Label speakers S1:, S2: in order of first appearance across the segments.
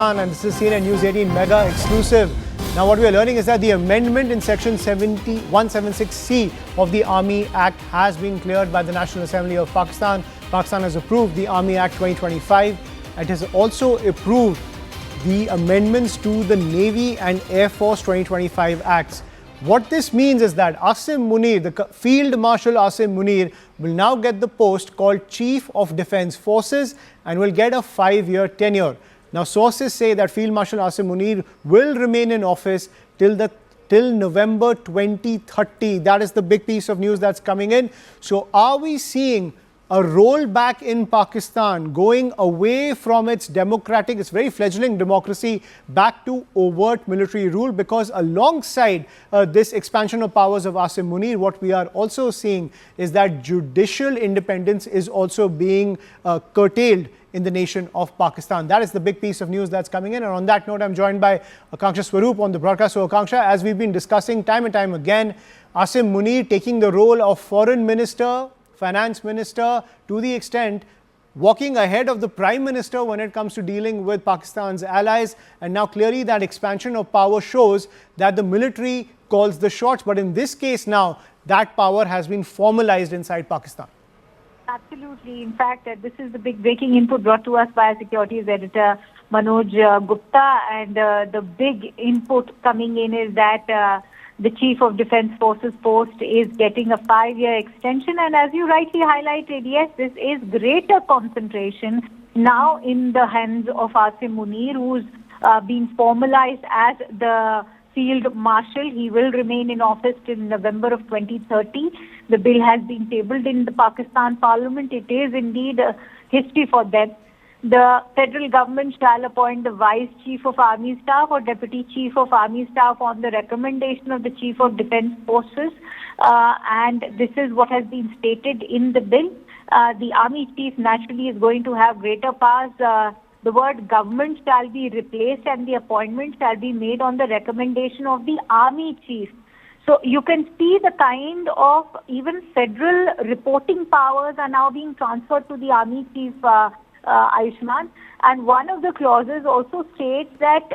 S1: And this is CNN News 18 Mega Exclusive. Now what we are learning is that the amendment in section 176C of the Army Act has been cleared by the National Assembly of Pakistan. Pakistan has approved the Army Act 2025. It has also approved the amendments to the Navy and Air Force 2025 Acts. What this means is that Asim Munir, the Field Marshal Asim Munir, will now get the post called Chief of Defence Forces and will get a 5-year tenure. Now, sources say that Field Marshal Asim Munir will remain in office till November 2030. That is the big piece of news that's coming in. So, are we seeing a rollback in Pakistan, going away from its its very fledgling democracy, back to overt military rule? Because alongside this expansion of powers of Asim Munir, what we are also seeing is that judicial independence is also being curtailed in the nation of Pakistan. That is the big piece of news that's coming in. And on that note, I'm joined by Akanksha Swaroop on the broadcast. So Akanksha, as we've been discussing time and time again, Asim Munir taking the role of foreign minister, finance minister, to the extent walking ahead of the prime minister when it comes to dealing with Pakistan's allies. And now clearly that expansion of power shows that the military calls the shots. But in this case now, that power has been formalized inside Pakistan.
S2: Absolutely. In fact, this is the big breaking input brought to us by our securities editor, Manoj Gupta. And the big input coming in is that the Chief of Defence Forces post is getting a 5-year extension. And as you rightly highlighted, yes, this is greater concentration now in the hands of Asim Munir, who's been formalized as the Field Marshal. He will remain in office till November of 2030. The bill has been tabled in the Pakistan Parliament. It is indeed a history for them. The federal government shall appoint the Vice Chief of Army Staff or Deputy Chief of Army Staff on the recommendation of the Chief of Defence Forces. And this is what has been stated in the bill. The Army Chief naturally is going to have greater powers. The word government shall be replaced and the appointment shall be made on the recommendation of the Army Chief. So you can see the kind of even federal reporting powers are now being transferred to the Army Chief, Ayushman. And one of the clauses also states that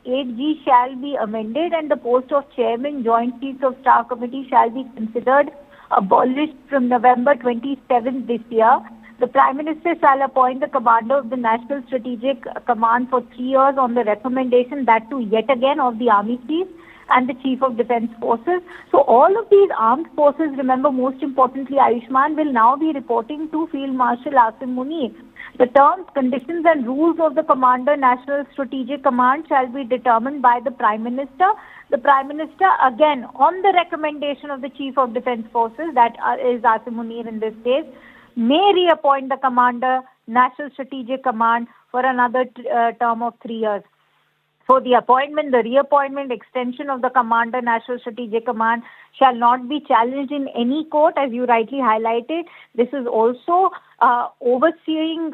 S2: 8G shall be amended and the post of Chairman Joint Chiefs of Staff Committee shall be considered abolished from November 27 this year. The Prime Minister shall appoint the Commander of the National Strategic Command for 3 years on the recommendation, that too yet again, of the Army Chief and the Chief of Defence Forces. So all of these armed forces, remember most importantly Ayushman, will now be reporting to Field Marshal Asim Munir. The terms, conditions and rules of the Commander National Strategic Command shall be determined by the Prime Minister. The Prime Minister, again, on the recommendation of the Chief of Defence Forces, that is Asim Munir in this case, may reappoint the Commander National Strategic Command for another term of 3 years. So the appointment, the reappointment, extension of the Commander National Strategic Command shall not be challenged in any court, as you rightly highlighted. This is also overseeing,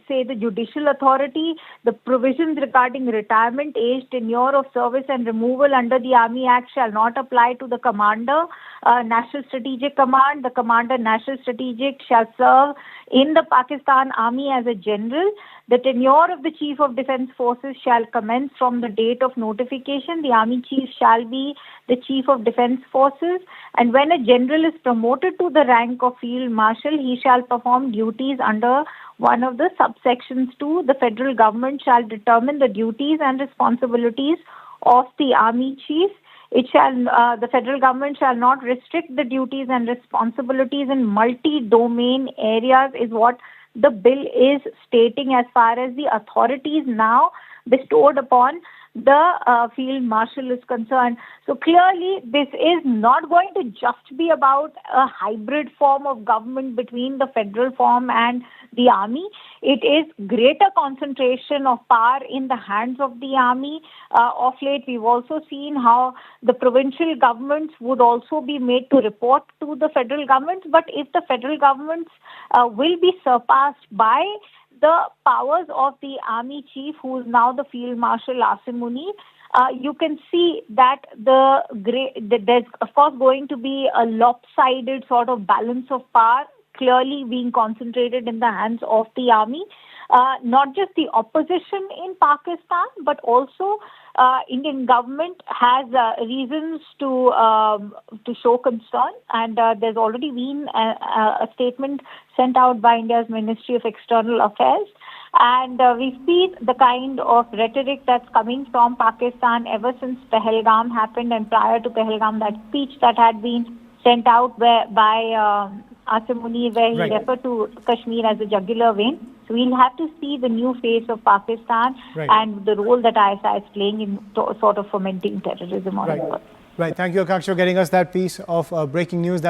S2: say, the judicial authority. The provisions regarding retirement age, tenure of service and removal under the Army Act shall not apply to the Commander National Strategic Command. The Commander National Strategic shall serve in the Pakistan Army as a general. The tenure of the Chief of Defence Forces shall commence from the date of notification. The Army Chief shall be the Chief of Defence Forces. And when a general is promoted to the rank of Field Marshal, he shall perform duties under one of the subsections 2. The federal government shall determine the duties and responsibilities of the Army Chief. The federal government shall not restrict the duties and responsibilities in multi-domain areas, is what the bill is stating as far as the authorities now bestowed upon the Field Marshal is concerned. So clearly, this is not going to just be about a hybrid form of government between the federal form and the army. It is greater concentration of power in the hands of the army. Of late, we've also seen how the provincial governments would also be made to report to the federal governments. But if the federal governments will be surpassed by the powers of the Army Chief, who is now the Field Marshal Asim Munir, you can see that there's, of course, going to be a lopsided sort of balance of power clearly being concentrated in the hands of the army. not just the opposition in Pakistan, but also Indian government has reasons to show concern, and there's already been a statement sent out by India's Ministry of External Affairs. And we see the kind of rhetoric that's coming from Pakistan ever since Pahalgam happened, and prior to Pahalgam, that speech that had been sent out by Asim Munir, where he referred to Kashmir as a jugular vein. So we'll have to see the new face of Pakistan and the role that ISI is playing in sort of fomenting terrorism on the world.
S1: Right. Thank you, Akanksha, for getting us that piece of breaking news.